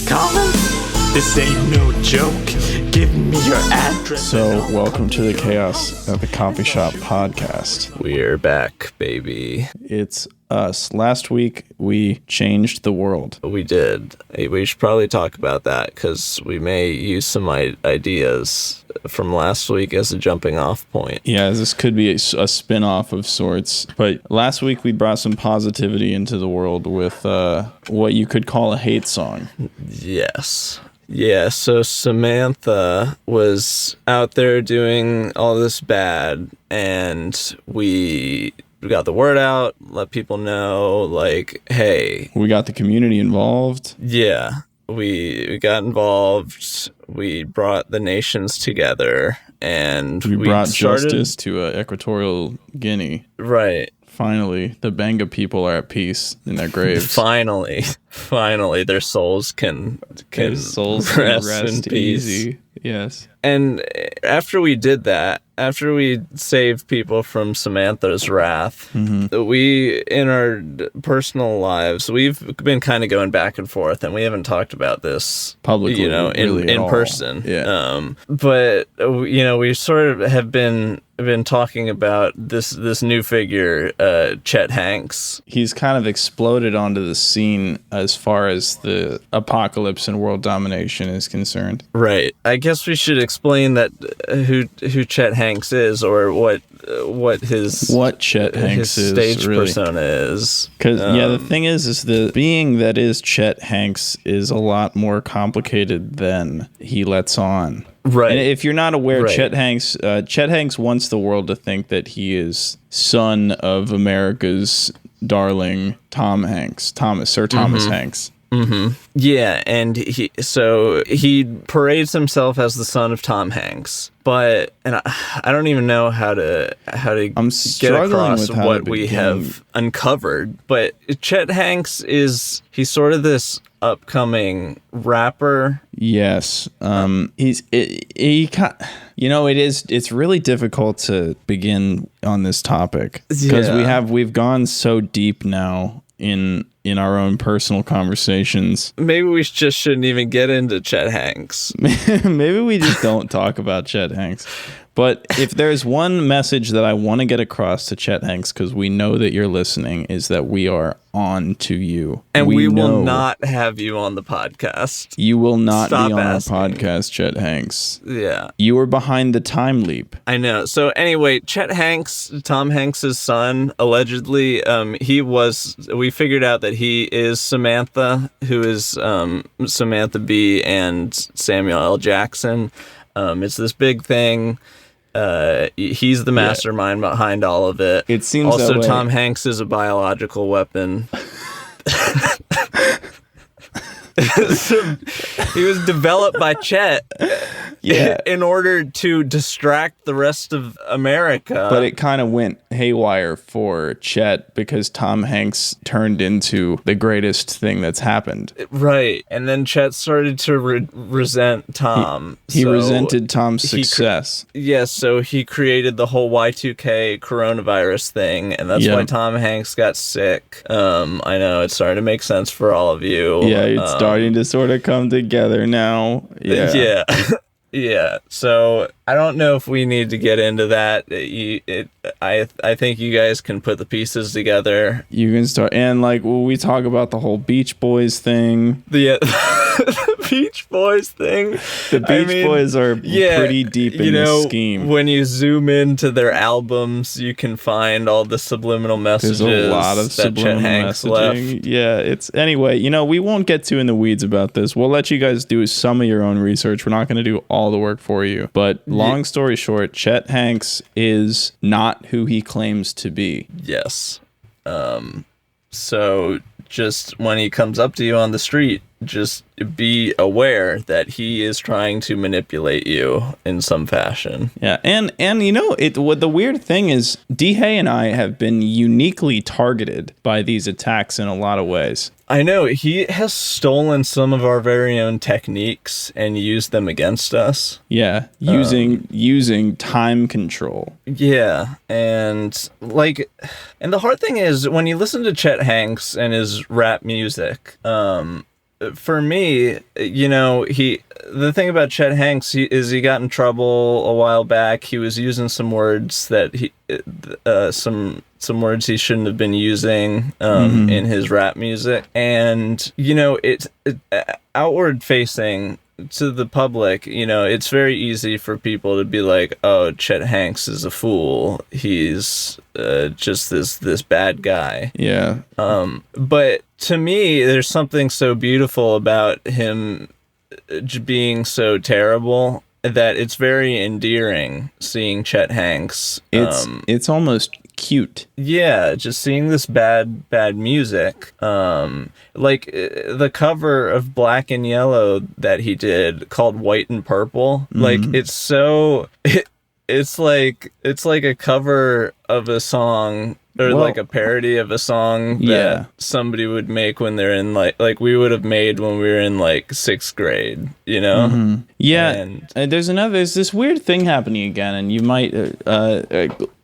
Colin? This ain't no joke. Give me your address. So, welcome to the Chaos at the Coffee Shop podcast. We're back, baby. It's us. Last week, we changed the world. We did. We should probably talk about that because we may use some ideas from last week as a jumping off point. Yeah, this could be a spin-off of sorts. But last week, we brought some positivity into the world with what you could call a hate song. Yes. Yeah, so Samantha was out there doing all this bad, and we got the word out, let people know, like, hey. We got the community involved. Yeah, we got involved. We brought the nations together, and we brought justice to Equatorial Guinea. Right. Finally, the Benga people are at peace in their graves. Finally, their souls can rest in peace. Easy. Yes. And after we did that, after we saved people from Samantha's wrath, we, in our personal lives, we've been kind of going back and forth, and we haven't talked about this publicly, in person. Yeah. But we sort of have been talking about this new figure, Chet Hanks. He's kind of exploded onto the scene as far as the apocalypse and world domination is concerned. Right. I guess we should explain that who Chet Hanks is, or what Chet Hanks his stage really. Persona is. Because the thing is the being that is Chet Hanks is a lot more complicated than he lets on. Right. And if you're not aware, right. Chet Hanks wants the world to think that he is son of America's darling Sir Thomas Hanks. Mm-hmm. Yeah, and he parades himself as the son of Tom Hanks, but I don't even know how to get across what we have uncovered. But Chet Hanks he's sort of this upcoming rapper. Yes. It's really difficult to begin on this topic because we've gone so deep now in our own personal conversations. Maybe we just shouldn't even get into Chet Hanks. Maybe we just don't talk about Chet Hanks. But if there's one message that I want to get across to Chet Hanks, because we know that you're listening, is that we are on to you. And we will not have you on the podcast. You will not be on our podcast, Chet Hanks. Yeah. You were behind the time leap. I know. So anyway, Chet Hanks, Tom Hanks' son, allegedly, we figured out that he is Samantha, who is Samantha Bee and Samuel L. Jackson. It's this big thing. He's the mastermind behind all of it. It seems also that way. Tom Hanks is a biological weapon. He was developed by Chet in order to distract the rest of America. But it kind of went haywire for Chet because Tom Hanks turned into the greatest thing that's happened. Right. And then Chet started to resent Tom. He resented Tom's success. So he created the whole Y2K coronavirus thing, and that's why Tom Hanks got sick. I know, it's starting to make sense for all of you. Yeah, it's starting to sort of come together now. Yeah. Yeah. So I don't know if we need to get into that. I think you guys can put the pieces together. You can start, and we talk about the whole Beach Boys thing. The Beach Boys thing. The Beach Boys are pretty deep in the scheme. When you zoom into their albums, you can find all the subliminal messages. There's a lot of subliminal messaging. Left. Yeah, anyway, we won't get too in the weeds about this. We'll let you guys do some of your own research. We're not going to do all the work for you. But long story short, Chet Hanks is not who he claims to be. Yes. So just when he comes up to you on the street, just be aware that he is trying to manipulate you in some fashion. Yeah, and what the weird thing is, D-Hay and I have been uniquely targeted by these attacks in a lot of ways. I know, he has stolen some of our very own techniques and used them against us. Yeah, using time control. Yeah, and the hard thing is, when you listen to Chet Hanks and his rap music, for me, the thing about Chet Hanks he got in trouble a while back. He was using some words that some words he shouldn't have been using in his rap music, and it's outward facing to the public. It's very easy for people to be like, oh, Chet Hanks is a fool, he's just this bad guy. Yeah. But to me, there's something so beautiful about him being so terrible that it's very endearing seeing Chet Hanks. It's almost cute. Yeah, just seeing this bad music. Like the cover of Black and Yellow that he did called White and Purple. Like it's like a cover of a song, or like a parody of a song that somebody would make when they're in like we would have made when we were in like 6th grade, Yeah, and there's this weird thing happening again, and you might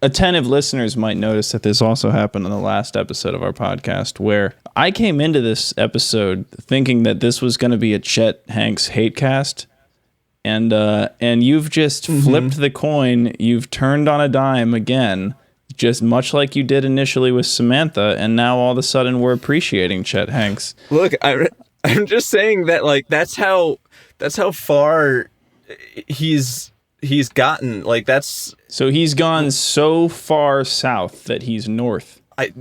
attentive listeners might notice that this also happened in the last episode of our podcast, where I came into this episode thinking that this was going to be a Chet Hanks hate cast. And you've just flipped the coin. You've turned on a dime again, just much like you did initially with Samantha. And now all of a sudden we're appreciating Chet Hanks. Look, I'm just saying that that's how far he's gotten. Like so he's gone so far south that he's north. I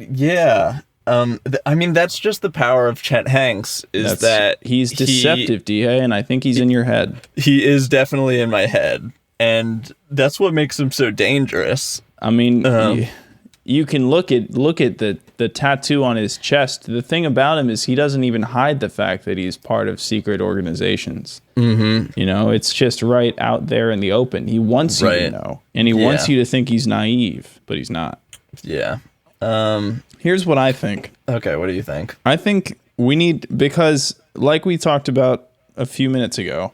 mean, that's just the power of Chet Hanks, that he's deceptive, DA, and I think he's in your head. He is definitely in my head, and that's what makes him so dangerous. I mean, you can look at the tattoo on his chest. The thing about him is he doesn't even hide the fact that he's part of secret organizations. It's just right out there in the open. He wants you to know, and he wants you to think he's naive, but he's not. Yeah. Here's what I think. Okay, what do you think? I think we need, because like we talked about a few minutes ago,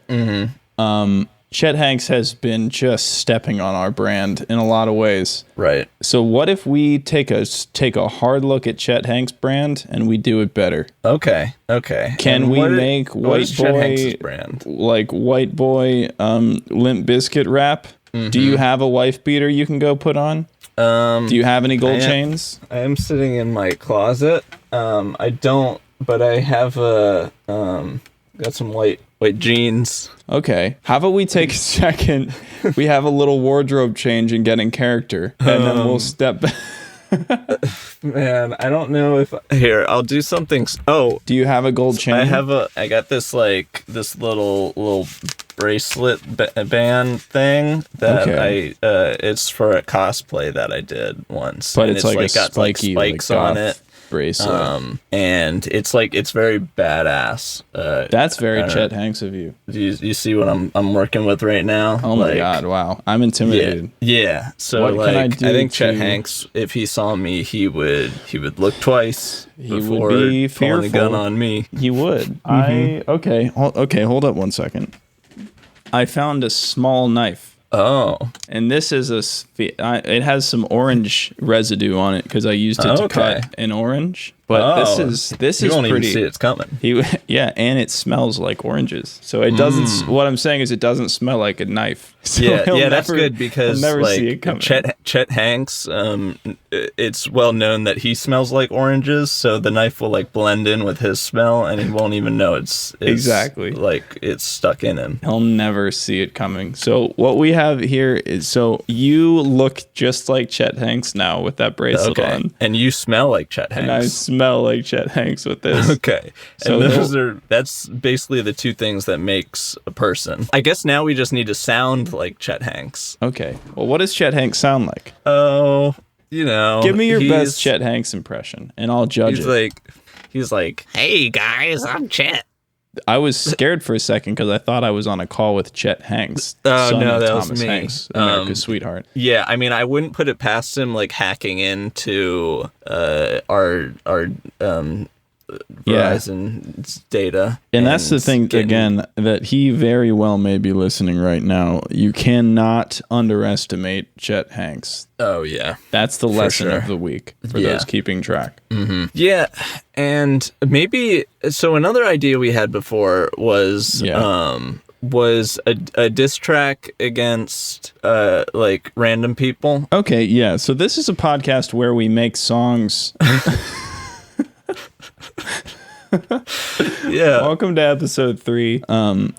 Chet Hanks has been just stepping on our brand in a lot of ways. Right. So what if we take a hard look at Chet Hanks' brand and we do it better? Okay. Can we make White Chet Hanks' Boy brand? Like White Boy Limp Bizkit rap? Do you have a wife beater you can go put on? Do you have any gold chains? I am sitting in my closet. I don't, but I have got some white jeans. Okay. How about we take a second? We have a little wardrobe change and get in character, and then we'll step back. Man, I don't know if here I'll do something. Oh, do you have a gold chain? I got this little bracelet band thing that it's for a cosplay that I did once, but it's like got spiky, spikes on it bracelet. And it's very badass. That's very Chet Hanks of you. You see what I'm working with right now? Oh my god! Wow, I'm intimidated. Yeah. So what can I do? I think Chet Hanks, if he saw me, he would look twice. He would be fearful. Pulling a gun on me. He would. Okay. Hold up one second. I found a small knife. Oh. And this is it has some orange residue on it because I used it to cut an orange. But this is you won't pretty. Even see it's coming. And it smells like oranges. So it doesn't. What I'm saying is it doesn't smell like a knife. So that's good because see it coming. Chet Hanks, it's well known that he smells like oranges, so the knife will blend in with his smell, and he won't even know it's exactly it's stuck in him. He'll never see it coming. So what we have here is, so you look just like Chet Hanks now with that bracelet on, and you smell like Chet Hanks. And I smell like Chet Hanks with this. Okay, so that's basically the two things that makes a person. I guess now we just need to sound like Chet Hanks. Okay. Well, what does Chet Hanks sound like? Oh, give me your best Chet Hanks impression, and I'll judge it. He's like, hey guys, I'm Chet. I was scared for a second because I thought I was on a call with Chet Hanks. Oh no, that Thomas was me. Hanks, America's sweetheart. Yeah, I mean, I wouldn't put it past him hacking into our Verizon's data. And that's the thing, again, that he very well may be listening right now. You cannot underestimate Chet Hanks. Oh, yeah. That's the lesson of the week for those keeping track. Mm-hmm. Yeah, and maybe... So another idea we had before was... was a diss track against like random people. Okay, yeah. So this is a podcast where we make songs. Yeah. Welcome to episode 3,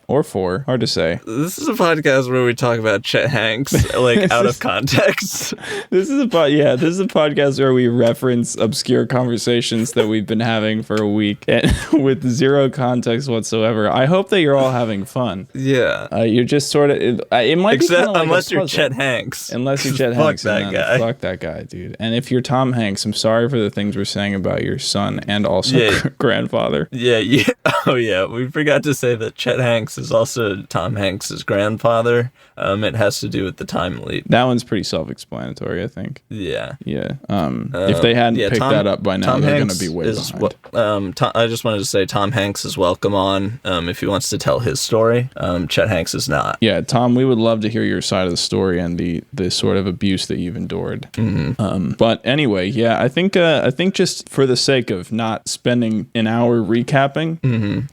or 4, hard to say. This is a podcast where we talk about Chet Hanks, like out of context. This is a podcast where we reference obscure conversations that we've been having for a week and with zero context whatsoever. I hope that you're all having fun. Yeah. You're just sort of, it might be kind of like unless you're Chet Hanks. Unless you're Chet Hanks. Fuck that guy. Fuck that guy, dude. And if you're Tom Hanks, I'm sorry for the things we're saying about your son and also grandfather. Yeah. Oh, yeah. We forgot to say that Chet Hanks is also Tom Hanks's grandfather. It has to do with the time leap. That one's pretty self-explanatory, I think. Yeah. Yeah. If they hadn't picked that up by now, they're going to be way behind. I just wanted to say Tom Hanks is welcome on if he wants to tell his story. Chet Hanks is not. Yeah, Tom, we would love to hear your side of the story and the sort of abuse that you've endured. Mm-hmm. But anyway, yeah, I think just for the sake of not spending an hour recapping,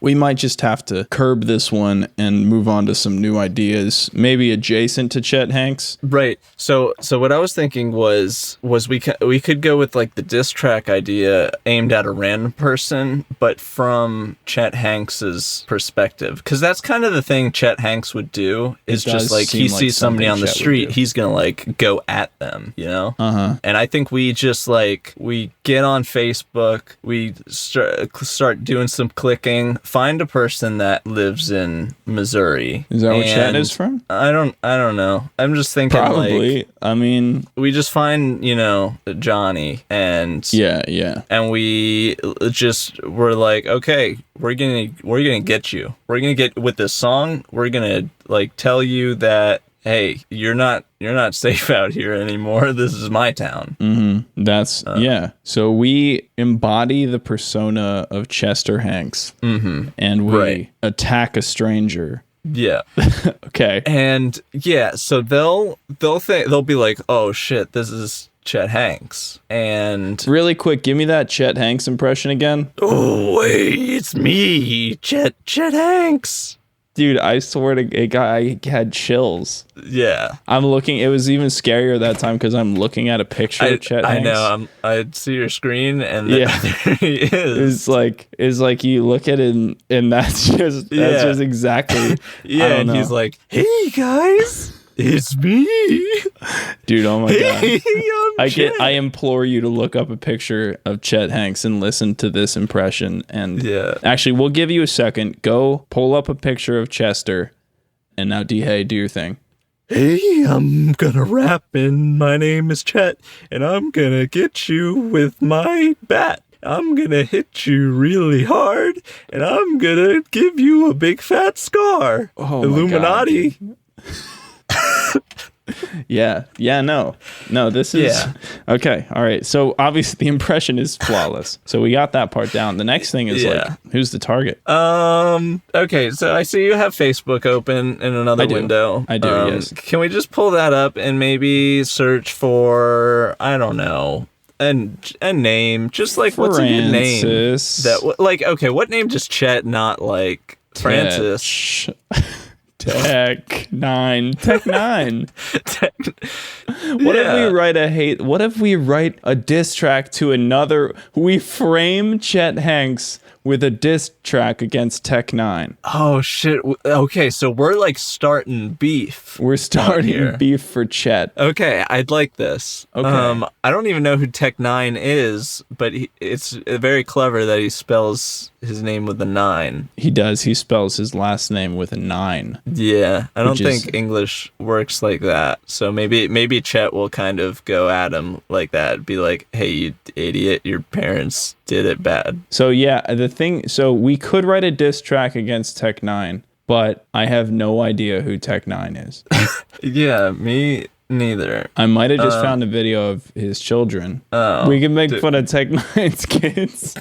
we might just have to curb this one and move on to some new ideas, maybe adjacent to Chet Hanks. Right. So what I was thinking was we could go with like the diss track idea aimed at a random person, but from Chet Hanks's perspective, because that's kind of the thing Chet Hanks would do. Is just like he sees somebody on the street, he's gonna like go at them, you know. And I think we just like we get on Facebook, we start doing some clicking, find a person that lives in Missouri. Is that where Chet is from? I don't know. I'm just thinking probably. Like, I mean, we just find, Johnny and and we're like, okay, we're gonna get you. We're gonna get with this song. We're gonna like tell you that, hey, you're not safe out here anymore. This is my town. That's So we embody the persona of Chester Hanks, and we attack a stranger. Yeah. Okay. And so they'll be like, oh shit, this is Chet Hanks. And really quick, give me that Chet Hanks impression again. Oh, hey, it's me, Chet Hanks. Dude, I swear to God, I had chills. Yeah. I'm looking, it was even scarier that time because I'm looking at a picture of Chet Hanks. I know, I see your screen and there he is. It's like you look at it and that's just exactly. Yeah, and he's like, hey guys, it's me. Dude, oh my God. I implore you to look up a picture of Chet Hanks and listen to this impression. And actually, we'll give you a second. Go pull up a picture of Chester. And now, D-Hey, do your thing. Hey, I'm gonna rap and my name is Chet. And I'm gonna get you with my bat. I'm gonna hit you really hard. And I'm gonna give you a big fat scar. Oh, Illuminati. No, this is okay. All right, so obviously the impression is flawless, so we got that part down. The next thing is like, who's the target? Okay, so I see you have Facebook open in another window. I do. Yes. Can we just pull that up and maybe search for, I don't know, a name, just like Francis. What's a good name that like, okay, what name does Chet not like? Francis. Tech 9. What if we write a diss track to another? We frame Chet Hanks with a diss track against Tech 9. Oh shit. Okay, so we're like starting beef. We're starting beef for Chet. Okay, I'd like this. Okay. I don't even know who Tech 9 is, but it's very clever that he spells his name with a 9. He does. He spells his last name with a 9. Yeah, I don't think English works like that. So maybe Chet will kind of go at him like that. Be like, hey, you idiot, your parents did it bad. So so we could write a diss track against Tech 9, but I have no idea who Tech 9 is. Yeah, me neither. I might have just found a video of his children. We can make fun of Tech 9's kids.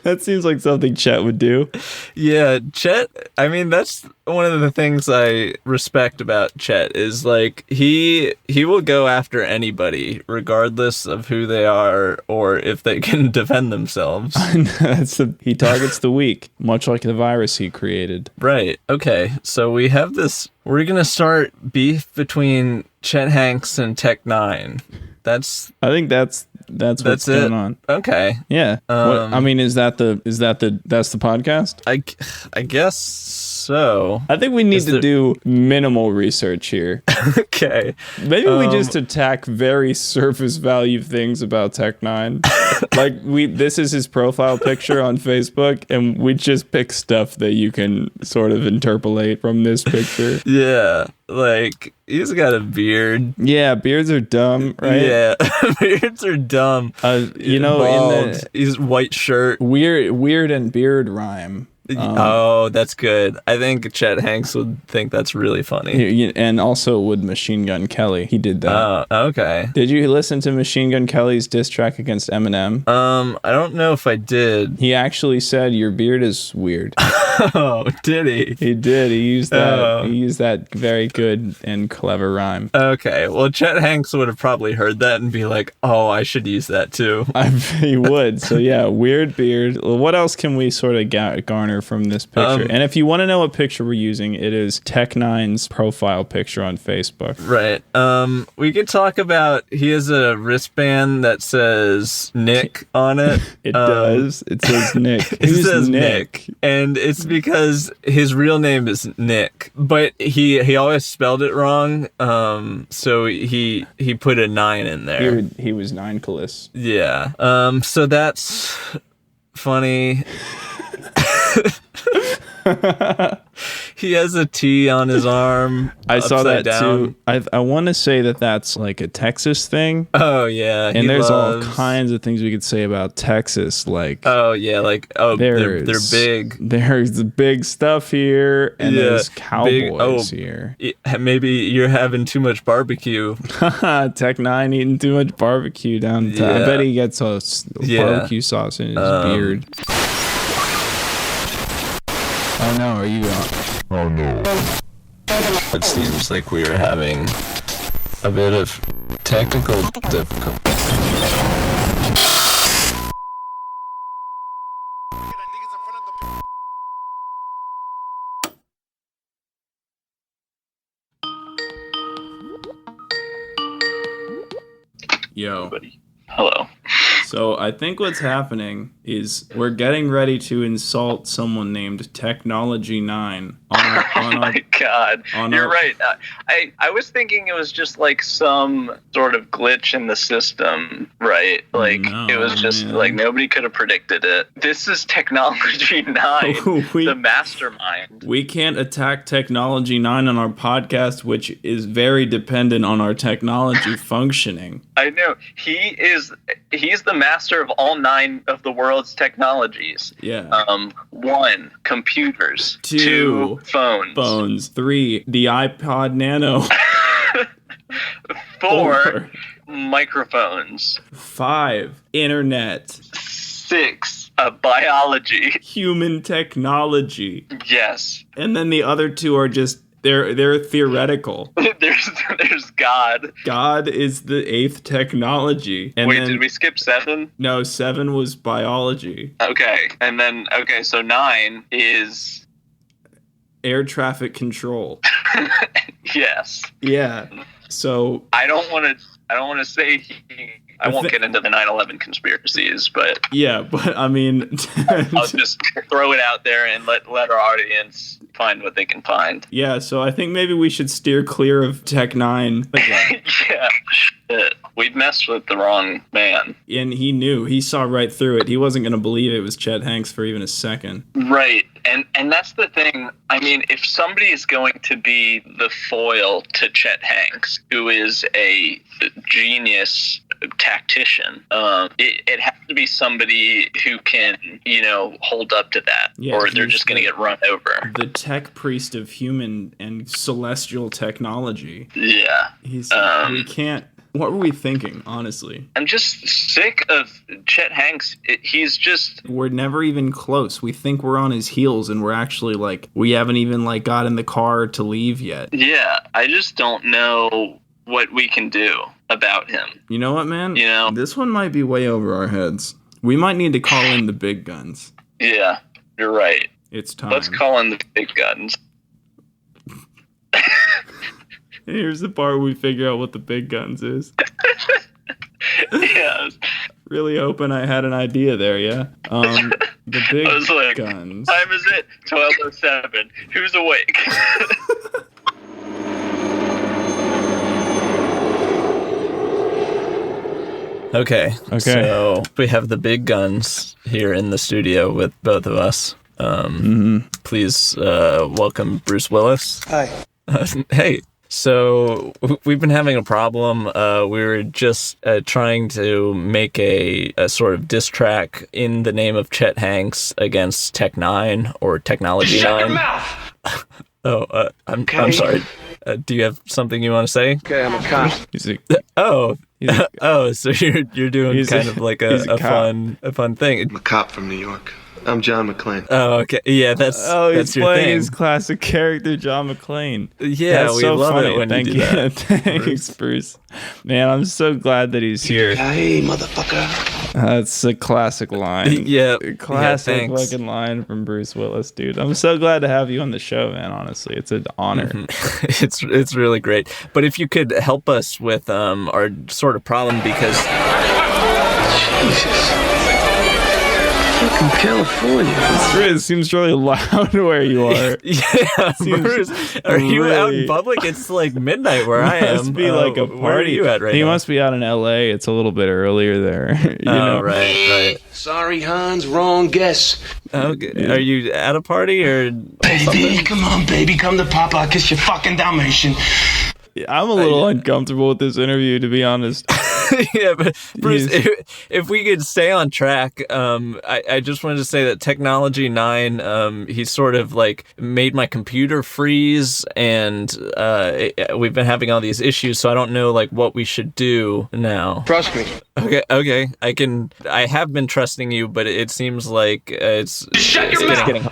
That seems like something Chet would do. Yeah, Chet, I mean, that's one of the things I respect about Chet is like he will go after anybody regardless of who they are or if they can defend themselves. He targets the weak, much like the virus he created. Right. Okay. So we have this, we're going to start beef between Chet Hanks and Tech 9. I think that's what's going on. Okay. Yeah. I mean, that's the podcast? I guess so. I think we need to do minimal research here. Okay. Maybe we just attack very surface value things about Tech 9. Like this is his profile picture on Facebook, and we just pick stuff that you can sort of interpolate from this picture. Yeah. Like, he's got a beard. Yeah, beards are dumb, right? Yeah, beards are dumb. Bald. He's white shirt. Weird and beard rhyme. That's good. I think Chet Hanks would think that's really funny. And also would Machine Gun Kelly. He did that. Oh, okay. Did you listen to Machine Gun Kelly's diss track against Eminem? I don't know if I did. He actually said your beard is weird. Oh, did he? He did. He used that. He used that very good and clever rhyme. Okay. Well, Chet Hanks would have probably heard that and be like, "Oh, I should use that too." He would. So yeah, weird beard. What else can we sort of garner from this picture? And if you want to know what picture we're using, it is Tech 9's profile picture on Facebook. Right. We could talk about, he has a wristband that says Nick on it. It does. It says Nick. It says Nick. And it's because his real name is Nick, but he always spelled it wrong. So he put a 9 in there. He was Ninecolous. Yeah. So that's funny. He has a T on his arm. I saw that down. too. I want to say that that's like a Texas thing. Oh yeah, and there's all kinds of things we could say about Texas. Like they're big. There's the big stuff here, and there's cowboys here. Maybe you're having too much barbecue. Tech 9 eating too much barbecue downtown. I bet he gets a barbecue sauce in his beard. Oh no, are you on? Oh no. It seems like we are having a bit of technical difficulty. Yo. Hello. So I think what's happening is we're getting ready to insult someone named Technology 9. Oh my God. You're right. I was thinking it was just like some sort of glitch in the system, right? Like it was just like nobody could have predicted it. This is Technology 9, the mastermind. We can't attack Technology 9 on our podcast, which is very dependent on our technology functioning. I know. He's the master of all 9 of the world's technologies. Yeah. 1, computers. 2, phones. 3, the iPod Nano. 4, microphones. 5, internet. 6, biology. Human technology. Yes. And then the other 2 are just they're theoretical. There's God. God is the 8th technology. And wait, did we skip 7? No, 7 was biology. Okay. And then so 9 is air traffic control. Yes. Yeah. So I don't want to say I won't get into the 9/11 conspiracies, but yeah, but I mean, I'll just throw it out there and let our audience find what they can find. Yeah, so I think maybe we should steer clear of Tech 9. Yeah, shit. We'd messed with the wrong man. And he knew. He saw right through it. He wasn't going to believe it was Chet Hanks for even a second. Right. And that's the thing. I mean, if somebody is going to be the foil to Chet Hanks, who is a genius tactician, it has to be somebody who can, hold up to that, or they're just going to get run over. The tech priest of human and celestial technology. Yeah. We can't What were we thinking, honestly? I'm just sick of Chet Hanks. We're never even close. We think we're on his heels, and we're actually, like, we haven't even, like, got in the car to leave yet. Yeah, I just don't know what we can do about him. You know what, man? You know? This one might be way over our heads. We might need to call in the big guns. Yeah, you're right. It's time. Let's call in the big guns. Here's the part where we figure out what the big guns is. Yeah. Really hoping I had an idea there, yeah? The big I was like, guns. Time is it? 12:07. Who's awake? Okay. So we have the big guns here in the studio with both of us. Please welcome Bruce Willis. Hi. Hey. So we've been having a problem. We were just trying to make a sort of diss track in the name of Chet Hanks against Tech 9 or Technology 9. Shut your mouth! I'm sorry. Do you have something you want to say? Okay, I'm a cop. So you're doing kind of like a fun thing. I'm a cop from New York. I'm John McClane. Oh, okay. Yeah, that's he's your playing thing. his classic character, John McClane. Yeah, that's we so love funny. it when Thank you do that. Thanks, Bruce. Man, I'm so glad that he's here. Hey, motherfucker. That's a classic line. Yeah, classic thanks. fucking line from Bruce Willis, dude. I'm so glad to have you on the show, man. Honestly, it's an honor. It's really great. But if you could help us with our sort of problem, because Jesus. Fucking California. It seems really loud where you are. yeah, Bruce, are you out in public? It's like midnight where I am. Must be like a party. Where are you at right now? He must be out in LA. It's a little bit earlier there. you know? Right. Sorry, Hans, wrong guess. Okay. Are you at a party or Baby, something? come on, baby, come to Papa. I'll kiss your fucking Dalmatian. I'm a little uncomfortable with this interview, to be honest. Yeah, but Bruce, if we could stay on track, I just wanted to say that Technology 9, he sort of like made my computer freeze, and we've been having all these issues, so I don't know like what we should do now. Trust me. Okay, I have been trusting you, but it seems like it's getting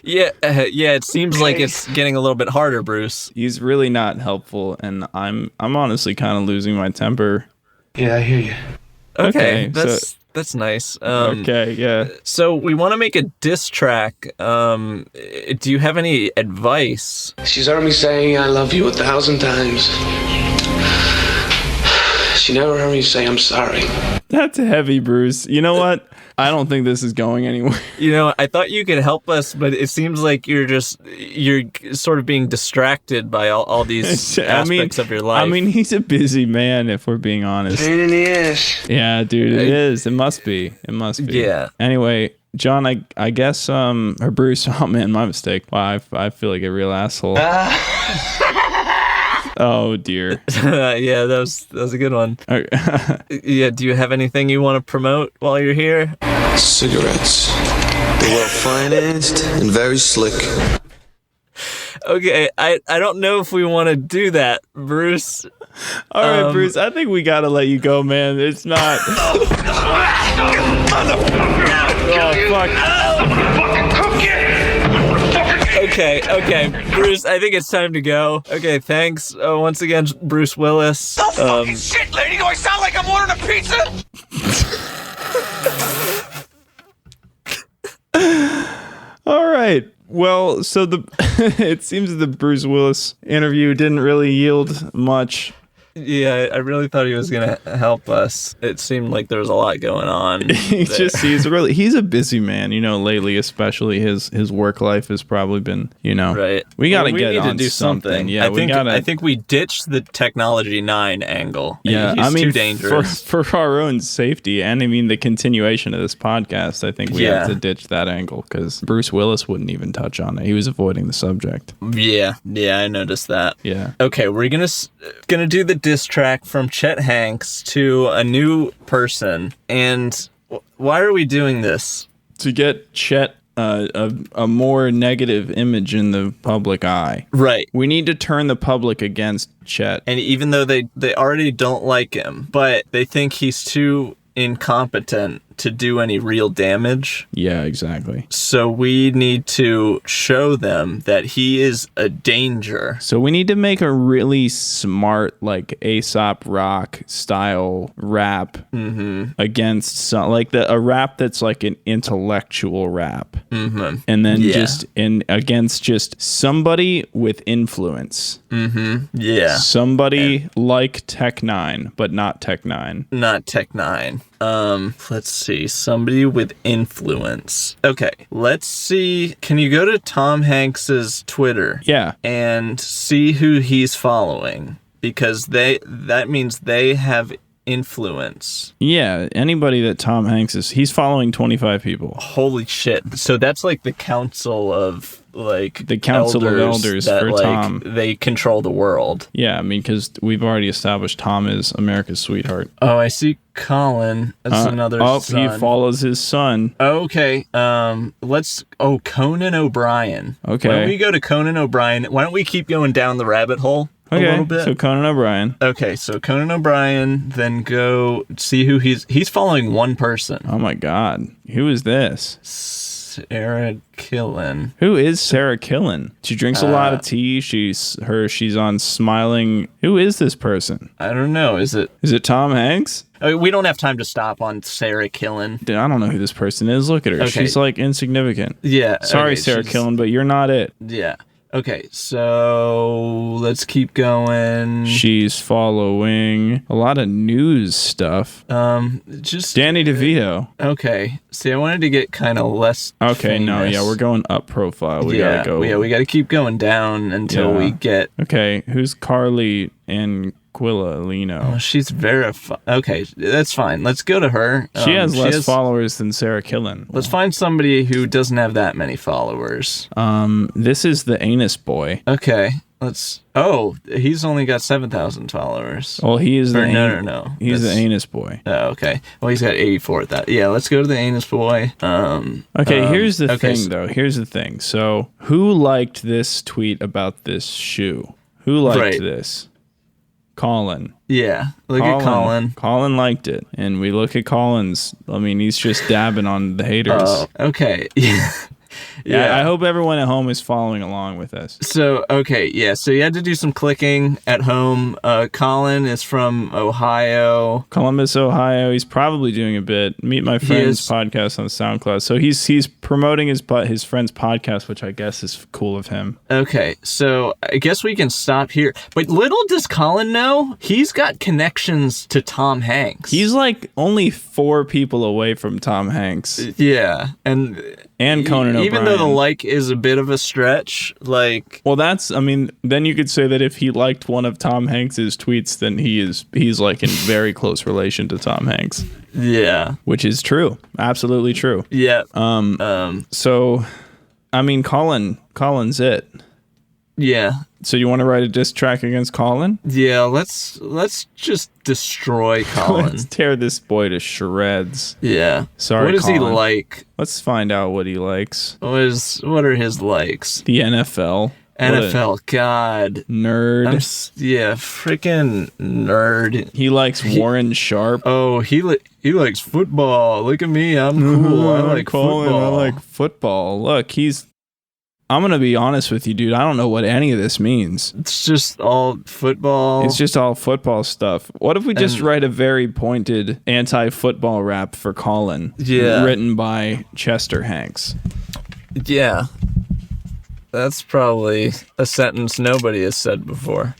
yeah, it seems like it's getting a little bit harder, Bruce. He's really not helpful, and I'm honestly kind of losing my temper. Yeah, I hear you. Okay, so- that's nice. Okay, yeah. So we want to make a diss track. Do you have any advice? She's heard me saying I love you 1,000 times. She never heard me say I'm sorry. That's heavy, Bruce. You know what? I don't think this is going anywhere. You know, I thought you could help us, but it seems like you're sort of being distracted by all these aspects of your life. I mean, he's a busy man, if we're being honest. Pain in the ass. Yeah, dude, it is. It must be. Yeah. Anyway, John, I guess, or Bruce, oh man, my mistake. Wow, I feel like a real asshole. Oh dear. Yeah, that was a good one. Yeah, do you have anything you want to promote while you're here? Cigarettes. They're well financed and very slick. Okay, I don't know if we want to do that, Bruce. All right, Bruce, I think we gotta let you go, man. It's not. Oh fuck. Okay, Bruce, I think it's time to go. Okay, thanks. Once again, Bruce Willis. Oh, fucking shit, lady! Do I sound like I'm ordering a pizza? All right. Well, so it seems that the Bruce Willis interview didn't really yield much. Yeah, I really thought he was gonna help us. It seemed like there was a lot going on. He's a busy man, you know, lately, especially his work life has probably been, you know. Right. We gotta need get to on do something. Yeah, I think we ditched the Technology 9 angle. Yeah, He's I mean, too dangerous. for our own safety, and I mean the continuation of this podcast, I think we have to ditch that angle, because Bruce Willis wouldn't even touch on it. He was avoiding the subject. Yeah, I noticed that. Yeah. Okay, we're gonna do the diss track from Chet Hanks to a new person. And why are we doing this? To get Chet a more negative image in the public eye. Right. We need to turn the public against Chet. And even though they already don't like him, but they think he's too incompetent to do any real damage. Yeah, exactly. So we need to show them that he is a danger. So we need to make a really smart, like Aesop Rock style rap against some, like a rap that's like an intellectual rap, and then against just somebody with influence. Yeah. Somebody like Tech Nine, but not Tech Nine. Not Tech Nine. Let's see. Somebody with influence. Okay, let's see. Can you go to Tom Hanks's Twitter? Yeah. And see who he's following, because that means they have influence. Yeah, anybody that Tom Hanks he's following 25 people. Holy shit. So that's like the council of like the council of elders that, for like, Tom. They control the world. Yeah, I mean, because we've already established Tom is America's sweetheart. Oh, I see Colin. That's another son. He follows his son. Okay. Conan O'Brien. Okay. Why don't we go to Conan O'Brien? Why don't we keep going down the rabbit hole a little bit? So Conan O'Brien. Okay, so Conan O'Brien, then go see who he's following one person. Oh my God. Who is this? Sarah Killen. Who is Sarah Killen? She drinks a lot of tea. She's on Smiling. Who is this person? I don't know. Is it Tom Hanks? We don't have time to stop on Sarah Killen. Dude, I don't know who this person is. Look at her. Okay. She's like insignificant. Yeah. Sorry, Sarah Killen, but you're not it. Yeah. Okay, so let's keep going. She's following a lot of news stuff. Just Danny DeVito. Okay. See, I wanted to get kind of less. Okay, famous. No, yeah, we're going up profile. We gotta go. Yeah, we gotta keep going down until we get. Okay, who's Carly and Quilla. Oh, she's verified. Okay, that's fine. Let's go to her. She has less followers than Sarah Killen. Let's find somebody who doesn't have that many followers. This is the Anus Boy. Okay, he's only got 7,000 followers. Well, he is the no. He's the Anus Boy. Oh, okay. Well, he's got 84,000. Yeah, let's go to the Anus Boy. Okay, here's the thing, though. Here's the thing. So, who liked this tweet about this shoe? Who liked this? Colin. Yeah, look at Colin. Colin liked it. And we look at Colin's, I mean, he's just dabbing on the haters. Oh, okay. Yeah. Yeah, I hope everyone at home is following along with us. So, okay, yeah, so you had to do some clicking at home. Colin is from Ohio. Columbus, Ohio. He's probably doing a bit. Meet My Friend's podcast on SoundCloud. So he's promoting his friend's podcast, which I guess is cool of him. Okay, so I guess we can stop here. But little does Colin know, he's got connections to Tom Hanks. He's like only 4 people away from Tom Hanks. Yeah, and Conan O'Brien. Even though the like is a bit of a stretch, like... Well, then you could say that if he liked one of Tom Hanks's tweets, then he's like in very close relation to Tom Hanks. Yeah. Which is true. Absolutely true. Yeah. So, I mean, Colin's it. Yeah. So you want to write a diss track against Colin? Yeah, let's just destroy Colin. Let's tear this boy to shreds. Yeah. Sorry, what does Colin. he like? Let's find out what he likes. What are his likes? The NFL. NFL, God. Nerd. Freaking nerd. He likes Warren Sharp. Oh, he likes football. Look at me, I'm cool. I like football. I like football. Look, I'm going to be honest with you, dude. I don't know what any of this means. It's just all football. It's just all football stuff. What if we just write a very pointed anti-football rap for Colin? Yeah. Written by Chester Hanks. Yeah. That's probably a sentence nobody has said before.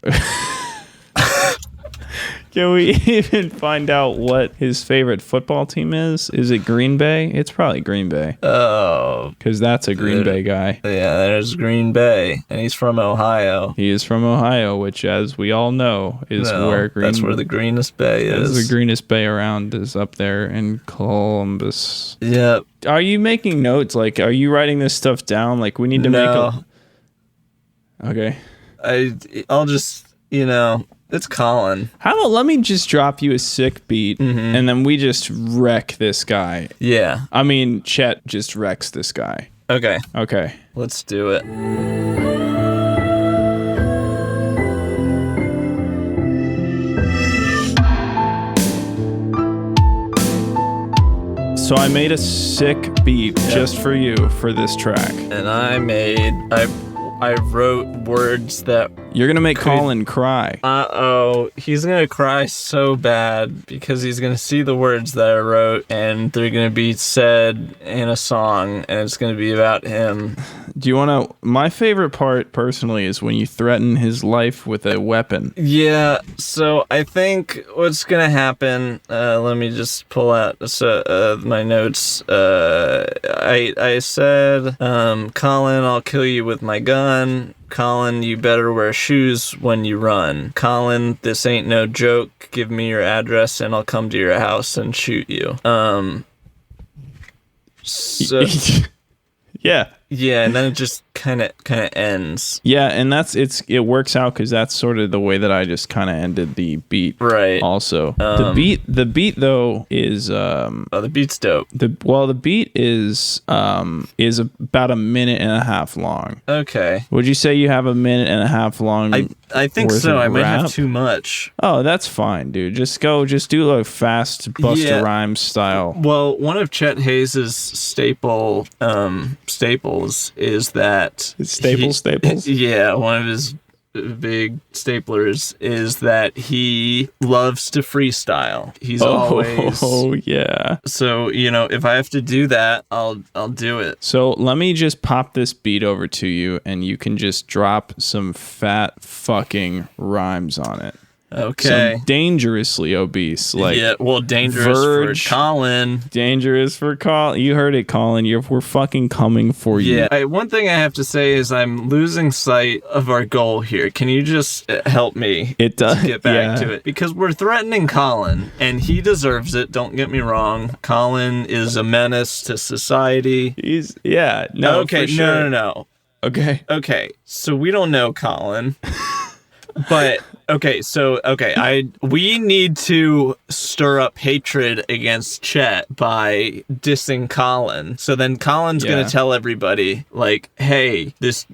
Can we even find out what his favorite football team is? Is it Green Bay? It's probably Green Bay. Oh. Because that's a Green Bay guy. Yeah, there's Green Bay. And he's from Ohio. He is from Ohio, which, as we all know, is that's where the greenest bay is. The greenest bay around is up there in Columbus. Yep. Are you making notes? Like, are you writing this stuff down? Like, we need to make a... Okay. I'll just, it's Colin. How about let me just drop you a sick beat, and then we just wreck this guy. Yeah. I mean, Chet just wrecks this guy. Okay. Okay. Let's do it. So I made a sick beat just for you for this track. And I wrote words that... You're gonna make Colin cry. Uh-oh. He's gonna cry so bad because he's gonna see the words that I wrote and they're gonna be said in a song and it's gonna be about him. Do you wanna... My favorite part, personally, is when you threaten his life with a weapon. Yeah, so I think what's gonna happen... let me just pull out my notes. I said, Colin, I'll kill you with my gun. Colin, you better wear shoes when you run. Colin, this ain't no joke. Give me your address and I'll come to your house and shoot you. So Yeah. yeah, and then it just kind of ends. Yeah, and it works out because that's sort of the way that I just kind of ended the beat. Right. Also, the beat though is the beat's dope. the beat is about a minute and a half long. Okay. Would you say you have a minute and a half long? I think worth so. of I might have rap? too much. Oh, that's fine, dude. Just do like fast Busta Rhymes style. Well, one of Chet Hayes' staples is that Staples? Yeah, one of his big staplers is that he loves to freestyle. He's always... Oh, yeah. So, if I have to do that, I'll do it. So let me just pop this beat over to you and you can just drop some fat fucking rhymes on it. Okay. Some dangerously obese, like dangerous Verge, for Colin. Dangerous for Colin. You heard it, Colin. We're fucking coming for you. Yeah. One thing I have to say is I'm losing sight of our goal here. Can you just help me? It does. To get back to it, because we're threatening Colin, and he deserves it. Don't get me wrong. Colin is a menace to society. Okay. For sure. No. Okay. So we don't know Colin. But we need to stir up hatred against Chet by dissing Colin. So then Colin's gonna tell everybody, like, hey, this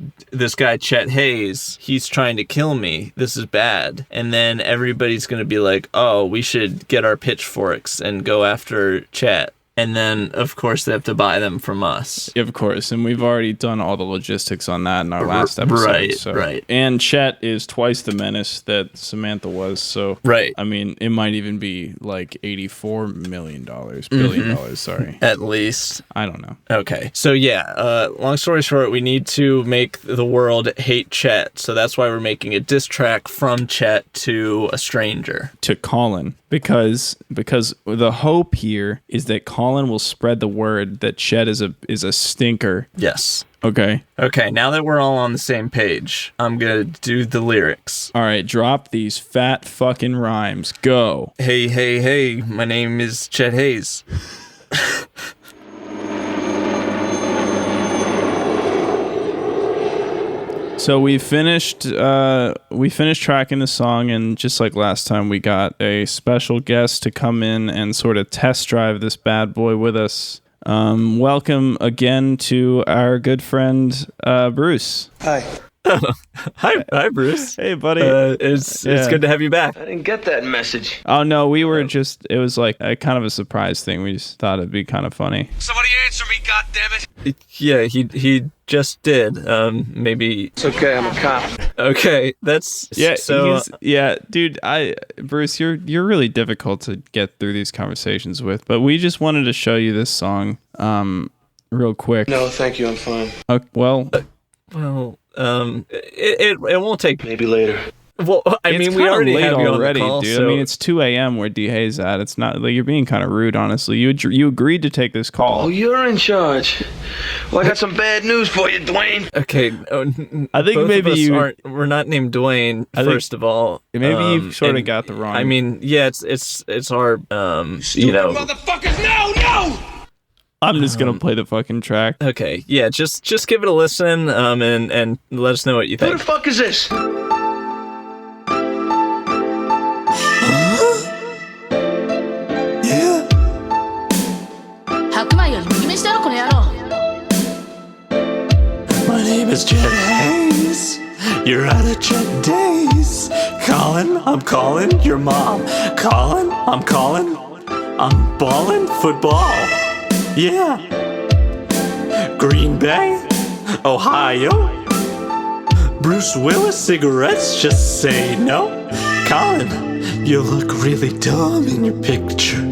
guy Chet Hayes, he's trying to kill me. This is bad. And then everybody's gonna be like, oh, we should get our pitchforks and go after Chet. And then, of course, they have to buy them from us. Of course, and we've already done all the logistics on that in our last episode. Right. And Chet is twice the menace that Samantha was, so... Right. I mean, it might even be like $84 billion, sorry. At least. I don't know. Okay. So, long story short, we need to make the world hate Chet, so that's why we're making a diss track from Chet to a stranger. To Colin. Because the hope here is that Colin will spread the word that Chet is a stinker. Yes. Okay. Okay, now that we're all on the same page, I'm gonna do the lyrics. All right, drop these fat fucking rhymes. Go. Hey, my name is Chet Hayes. So we finished tracking the song, and just like last time, we got a special guest to come in and sort of test drive this bad boy with us. Welcome again to our good friend Bruce. Hi. Hi, Bruce. Hey, buddy. It's good to have you back. I didn't get that message. Oh no, we were just. It was like a kind of a surprise thing. We just thought it'd be kind of funny. Somebody answer me, goddammit! Yeah, he just did. Maybe. It's okay, I'm a cop. Okay, that's dude. Bruce, you're really difficult to get through these conversations with. But we just wanted to show you this song, real quick. No, thank you, I'm fine. Well, it won't take. Maybe later. Well, I mean, we already have you on the call, dude. so... I mean, it's 2 a.m. where D-Hay's at. It's not like you're being kind of rude, honestly. You agreed to take this call. Oh, you're in charge. Well, I got some bad news for you, Dwayne. Okay, I think both maybe of us you. we're not named Dwayne. First of all, maybe you sort of got the wrong. I mean, yeah, it's our Motherfuckers, no! I'm just gonna play the fucking track. Okay, yeah, just give it a listen, and let us know what you think. Who the fuck is this? You're out of Chet days. Colin, I'm calling your mom. Colin, I'm calling. I'm ballin' football. Yeah. Green Bay, Ohio. Bruce Willis cigarettes, just say no. Colin, you look really dumb in your picture.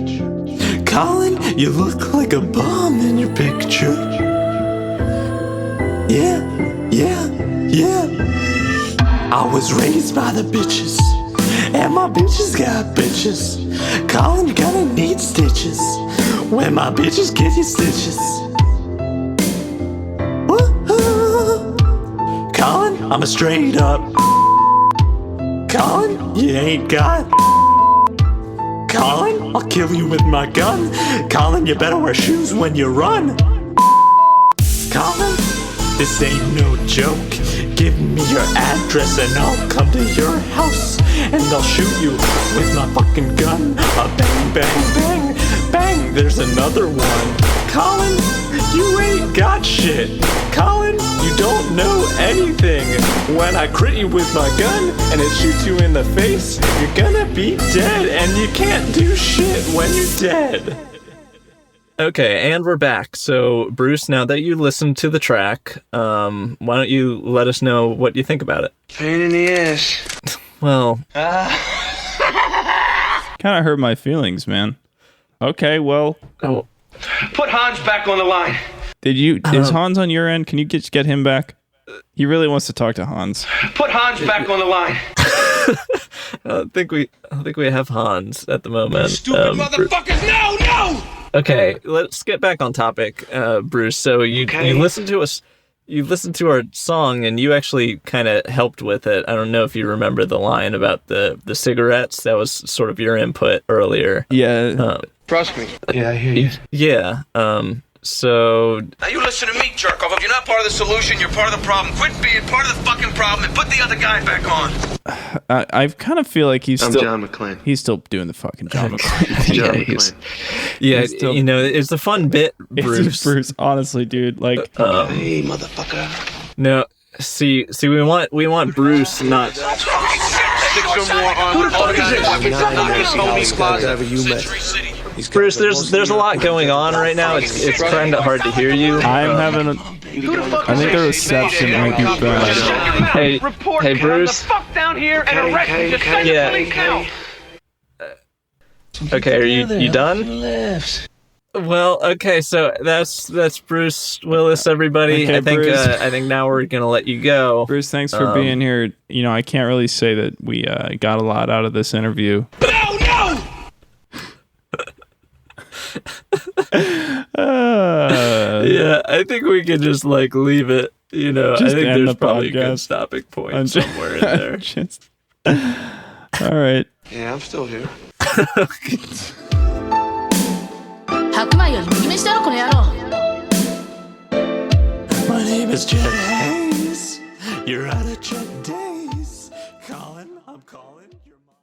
Colin, you look like a bum in your picture. Yeah, yeah, yeah. I was raised by the bitches, and my bitches got bitches. Colin, you're gonna need stitches when my bitches give you stitches. Woo-hoo. Colin, I'm a straight up. Colin, you ain't got. Colin, I'll kill you with my gun. Colin, you better wear shoes when you run. Colin, this ain't no joke. Give me your address and I'll come to your house and I'll shoot you with my fucking gun. Bang, bang, bang, bang, there's another one. Colin, you ain't got shit. Colin, you don't know anything. When I crit you with my gun and it shoots you in the face, you're gonna be dead and you can't do shit when you're dead. Okay, and we're back. So, Bruce, now that you listened to the track, why don't you let us know what you think about it? Pain in the ass. Well, Kind of hurt my feelings, man. Okay, well, Put Hans back on the line. is Hans on your end? Can you get him back? He really wants to talk to Hans. Put Hans back on the line. I don't think we have Hans at the moment. Stupid motherfuckers! No! Okay, let's get back on topic, Bruce. So you listened to us. You listened to our song, and you actually kind of helped with it. I don't know if you remember the line about the cigarettes. That was sort of your input earlier. Yeah. Trust me. Yeah, I hear you. Yeah. So Now you listen to me, jerk off. If you're not part of the solution, you're part of the problem. Quit being part of the fucking problem and put the other guy back on. I kind of feel like I'm John McClane. he's still doing the fucking John McClane. John yeah, McClane. yeah, still- you know, it's a fun bit, Bruce. Bruce, honestly, dude, like, Hey, motherfucker. No, see, we want Bruce, not. Stick some more on Who the fuck is this? Whatever you met. Bruce, there's a lot going on right now. It's kind of hard to hear you. I'm having a. I think the reception might be bad. Hey, hey, Bruce. The fuck down here and arrest me. Just send Yeah. the police now. Okay, are you done? Well, okay, so that's Bruce Willis, everybody. Okay, Bruce. I think now we're gonna let you go. Bruce, thanks for being here. You know, I can't really say that we got a lot out of this interview. No! Yeah, I think we can just leave it. You know, I Just think end there's the probably a good podcast. stopping point I'm just- somewhere in there. Just- all right. Yeah, I'm still here. 白米より麦飯だろこの野郎 My name is Chet Hayes. You're out of Chet days. Colin, I'm calling your mom.